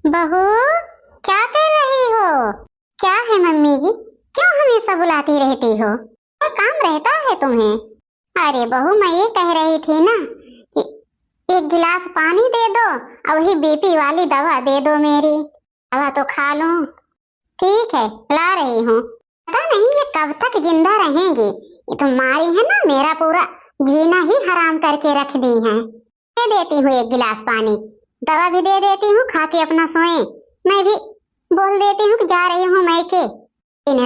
बहू, क्या कर रही हो? क्या है मम्मी जी, क्यों हमेशा बुलाती रहती हो? क्या काम रहता है तुम्हें? अरे बहू, मैं ये कह रही थी ना कि एक गिलास पानी दे दो और वही बीपी वाली दवा दे दो। मेरी दवा तो खा लूं। ठीक है, ला रही हूँ। पता नहीं ये कब तक जिंदा रहेंगी। ये तुम्हारी है ना, मेरा पूरा जीना ही हराम करके रख दी है। दे देती हूँ एक गिलास पानी, दवा भी दे देती हूँ, खा के अपना सोए। मैं भी बोल देती हूँ कि जा रही हूँ मैके। दिन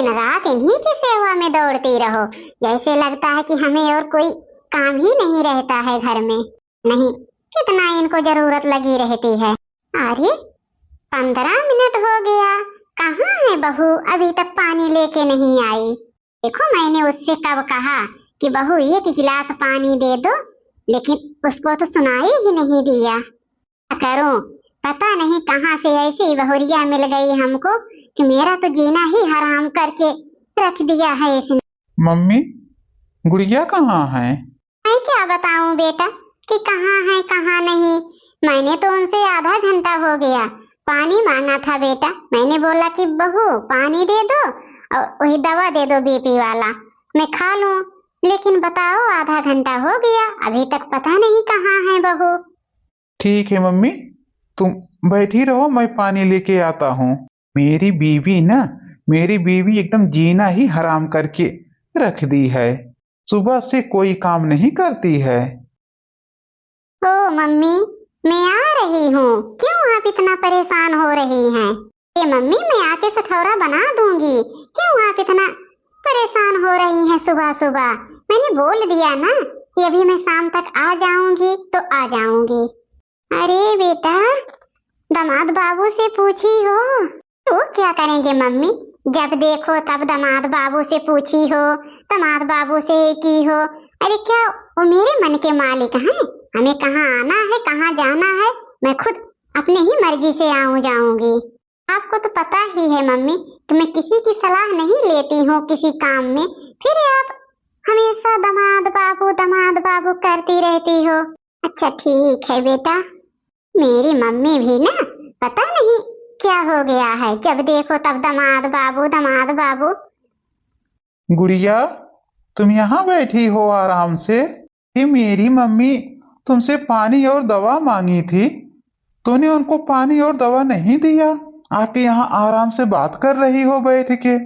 रात इन्हीं की सेवा में दौड़ती रहो, जैसे लगता है कि हमें और कोई काम ही नहीं रहता है घर में। नहीं, कितना इनको जरूरत लगी रहती है। अरे 15 मिनट हो गया, कहाँ है बहू? अभी तक पानी लेके नहीं आई। देखो, मैंने उससे कब कहा कि बहू एक गिलास पानी दे दो, लेकिन उसको तो सुनाई ही नहीं दिया। क्या करूं, पता नहीं कहाँ से ऐसी बहुरिया मिल गई हमको कि मेरा तो जीना ही हराम करके रख दिया है इसने। मम्मी, गुड़िया कहाँ है? मैं क्या बताऊं बेटा कि कहाँ है कहाँ नहीं। मैंने तो उनसे आधा घंटा हो गया पानी मांगा था बेटा। मैंने बोला कि बहू पानी दे दो और वही दवा दे दो बीपी वाला, मैं खा लूं। लेकिन बताओ, आधा घंटा हो गया, अभी तक पता नहीं कहाँ है बहू। ठीक है मम्मी, तुम बैठी रहो, मैं पानी लेके आता हूँ। मेरी बीवी एकदम जीना ही हराम करके रख दी है। सुबह से कोई काम नहीं करती है। ओ मम्मी, मैं आ रही हूँ। क्यों आप इतना परेशान हो रही हैं? ये मम्मी, मैं आके सठौरा बना दूंगी। क्यों आप इतना परेशान हो रही हैं सुबह सुबह? मैंने बोल दिया ना कि अभी मैं शाम तक आ जाऊंगी तो आ जाऊंगी। अरे बेटा, दामाद बाबू से पूछी हो? तो क्या करेंगे मम्मी, जब देखो तब दामाद बाबू से पूछी हो, दामाद बाबू से की हो। अरे क्या वो मेरे मन के मालिक हैं? हमें कहाँ आना है, कहाँ जाना है, मैं खुद अपनी ही मर्जी से आऊं जाऊंगी। आपको तो पता ही है मम्मी कि मैं किसी की सलाह नहीं लेती हूँ किसी काम में, फिर आप हमेशा दामाद बाबू करती रहती हो। अच्छा ठीक है बेटा, मेरी मम्मी भी ना पता नहीं क्या हो गया है, जब देखो तब दामाद बाबू। गुड़िया, तुम यहाँ बैठी हो आराम से? ये मेरी मम्मी तुमसे पानी और दवा मांगी थी, तूने उनको पानी और दवा नहीं दिया, आके यहाँ आराम से बात कर रही हो बैठ के।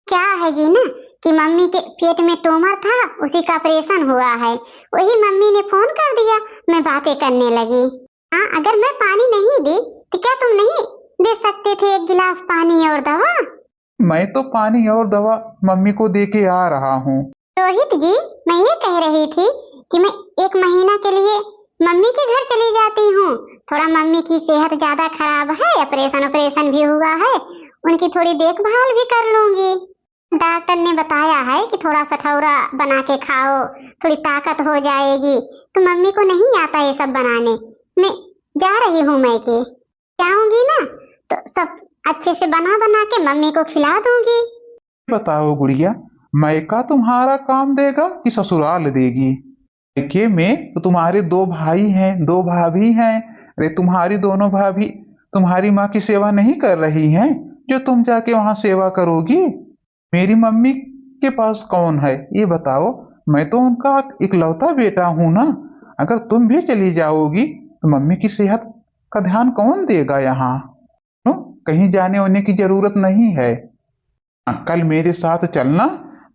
क्या है जी ना कि मम्मी के पेट में ट्यूमर था, उसी का ऑपरेशन हुआ है। वही मम्मी ने फोन कर दिया, मैं बातें करने लगी। हाँ, अगर मैं पानी नहीं दी तो क्या तुम नहीं दे सकते थे एक गिलास पानी और दवा? मैं तो पानी और दवा मम्मी को दे के आ रहा हूँ। रोहित जी, मैं ये कह रही थी कि मैं 1 महीना के लिए मम्मी के घर चली जाती हूँ। थोड़ा मम्मी की सेहत ज्यादा खराब है, ऑपरेशन भी हुआ है, उनकी थोड़ी देखभाल भी कर लूंगी। डॉक्टर ने बताया है कि थोड़ा सठौरा बना के खाओ, थोड़ी ताकत हो जाएगी। तो मम्मी को नहीं आता ये सब बनाने। मैं जा रही हूँ मैके, जाऊंगी ना तो सब अच्छे से बना बना के मम्मी को खिला दूंगी। बताओ गुड़िया, मायका तुम्हारा काम देगा कि ससुराल देगी? मायके में तो तुम्हारे 2 भाई हैं, 2 भाभी हैं। अरे तुम्हारी दोनों भाभी तुम्हारी माँ की सेवा नहीं कर रही हैं जो तुम जाके वहां सेवा करोगी? मेरी मम्मी के पास कौन है ये बताओ? मैं तो उनका इकलौता बेटा हूं ना। अगर तुम भी चली जाओगी तो मम्मी की सेहत का ध्यान कौन देगा यहाँ? कहीं जाने होने की जरूरत नहीं है। कल मेरे साथ चलना,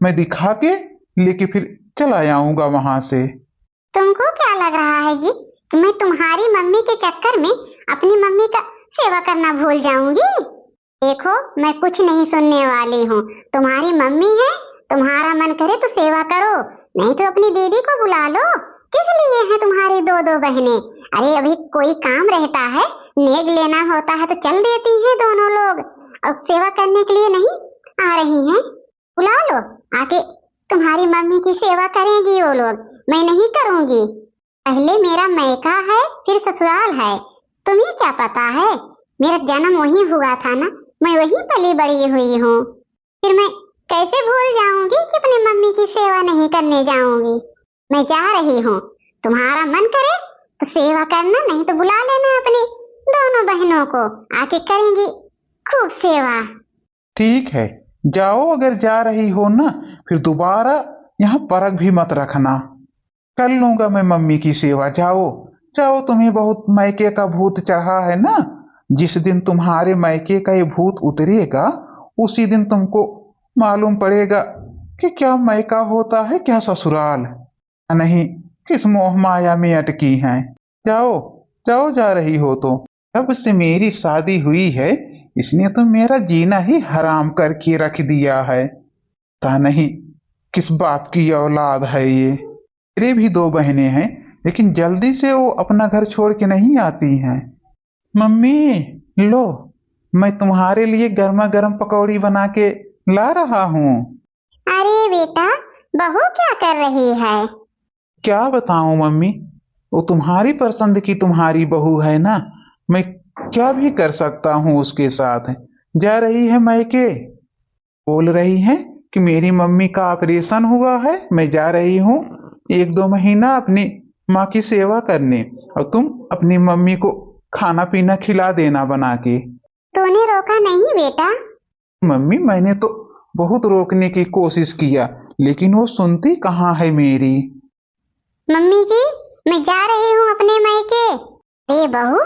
मैं दिखा के लेके फिर चला आऊंगा वहां से। तुमको क्या लग रहा है जी कि मैं तुम्हारी मम्मी के चक्कर में अपनी मम्मी का सेवा करना भूल जाऊंगी? देखो, मैं कुछ नहीं सुनने वाली हूँ। तुम्हारी मम्मी है, तुम्हारा मन करे तो सेवा करो, नहीं तो अपनी दीदी को बुला लो। किस लिए है तुम्हारी 2 बहनें? अरे अभी कोई काम रहता है, नेग लेना होता है तो चल देती हैं दोनों लोग, और सेवा करने के लिए नहीं आ रही हैं। बुला लो, आके तुम्हारी मम्मी की सेवा करेंगी वो लोग, मैं नहीं करूंगी। पहले मेरा मैका है, फिर ससुराल है। तुम्हें क्या पता है, मेरा जन्म वहीं हुआ था ना, मैं वहीं पली बड़ी हुई हूँ। फिर मैं कैसे भूल जाऊंगी कि अपनी मम्मी की सेवा नहीं करने जाऊंगी। मैं जा रही हूँ, तुम्हारा मन करे तो सेवा करना, नहीं तो बुला लेना अपनी दोनों बहनों बहनों को आके करेंगी खूब सेवा। ठीक है, जाओ, अगर जा रही हो ना फिर दोबारा यहाँ परख भी मत रखना। कर लूंगा मैं मम्मी की सेवा। जाओ जाओ, तुम्हें बहुत मायके का भूत चढ़ा है ना। जिस दिन तुम्हारे मायके का ये भूत उतरेगा उसी दिन तुमको मालूम पड़ेगा कि क्या मायका होता है, क्या ससुराल। नहीं, किस मोह माया में अटकी हैं। जाओ जाओ, जा रही हो तो। जब से मेरी शादी हुई है इसने तो मेरा जीना ही हराम करके रख दिया है। पता नहीं किस बाप की औलाद है ये। मेरे भी दो बहनें हैं लेकिन जल्दी से वो अपना घर छोड़ के नहीं आती हैं। मम्मी, लो, मैं तुम्हारे लिए गर्मा गर्म पकौड़ी बना के ला रहा हूँ। अरे बेटा, बहू क्या कर रही है? क्या बताऊं मम्मी, वो तुम्हारी पसंद की तुम्हारी बहू है ना, मैं क्या भी कर सकता हूँ उसके साथ। जा रही है मायके, बोल रही है कि मेरी मम्मी का ऑपरेशन हुआ है, मैं जा रही हूँ 1-2 महीना अपनी माँ की सेवा करने, और तुम अपनी मम्मी को खाना पीना खिला देना बना के। तूने रोका नहीं बेटा? मम्मी, मैंने तो बहुत रोकने की कोशिश किया लेकिन वो सुनती कहाँ है मेरी। मम्मी जी, मैं जा रही हूँ अपने मायके। अरे बहू,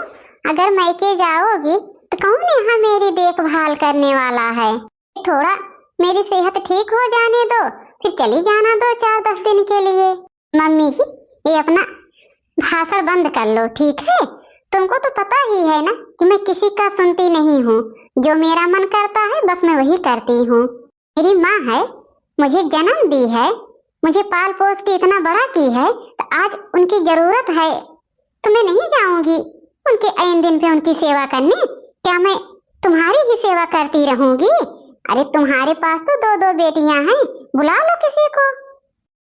अगर मायके जाओगी तो कौन यहाँ मेरी देखभाल करने वाला है? थोड़ा मेरी सेहत ठीक हो जाने दो, फिर चली जाना 2-4-10 दिन के लिए। मम्मी जी, ये अपना भाषण बंद कर लो, ठीक है? तुमको तो पता ही है ना कि मैं किसी का सुनती नहीं हूँ। जो मेरा मन करता है बस मैं वही करती हूँ। मेरी माँ है, मुझे जन्म दी है, मुझे पाल पोस के इतना बड़ा की है, तो आज उनकी जरूरत है तो मैं नहीं जाऊंगी उनके ऐन दिन पे उनकी सेवा करने। क्या मैं तुम्हारी ही सेवा करती रहूंगी? अरे तुम्हारे पास तो 2-2 बेटियां हैं, बुला लो किसी को।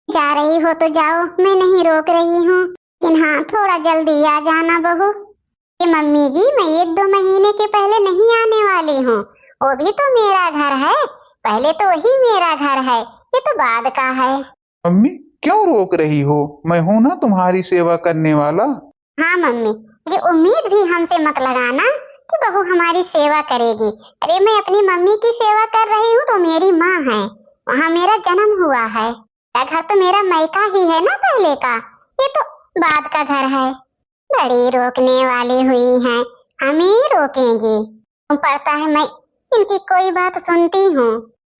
जा रही हो तो जाओ, मैं नहीं रोक रही हूँ, लेकिन हाँ, थोड़ा जल्दी आ जाना बहू। ये मम्मी जी, मैं 1-2 महीने के पहले नहीं आने वाली हूँ, वो भी तो मेरा घर है। पहले तो वही मेरा घर है, ये तो बाद का है। मम्मी, क्यों रोक रही हो? मैं हूं ना तुम्हारी सेवा करने वाला। हाँ मम्मी, ये उम्मीद भी हमसे मत लगाना कि बहू हमारी सेवा करेगी। अरे मैं अपनी मम्मी की सेवा कर रही हूँ तो मेरी माँ है, वहाँ मेरा जन्म हुआ है। क्या घर तो मेरा मायका ही है ना पहले का, ये तो बाद का घर है। बड़ी रोकने वाली हुई हैं, हमें ही रोकेंगी। तुम पड़ता है मैं इनकी कोई बात सुनती हूँ।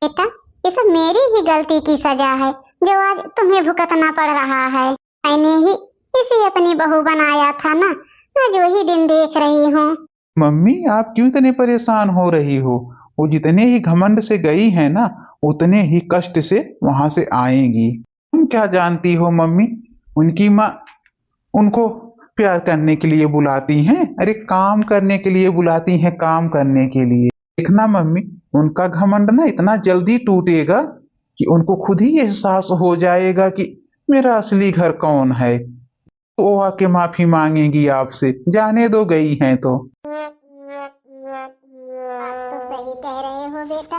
बेटा, ये सब मेरी ही गलती की सजा है जो आज तुम्हें भुगतना पड़ रहा है। मैंने ही इसे अपनी बहू बनाया था ना, आज वही दिन देख रही हूँ। मम्मी, आप क्यों इतने परेशान हो रही हो? वो जितने ही घमंड से गई है ना उतने ही कष्ट से वहां से आएंगी। तुम क्या जानती हो मम्मी, उनकी माँ उनको प्यार करने के लिए बुलाती हैं, अरे काम करने के लिए बुलाती हैं, काम करने के लिए। देखना मम्मी, उनका घमंड ना इतना जल्दी टूटेगा कि उनको खुद ही एहसास हो जाएगा कि मेरा असली घर कौन है। तो वो आके माफी मांगेंगी आपसे। जाने दो, गई हैं तो। आप तो सही कह रहे हो बेटा।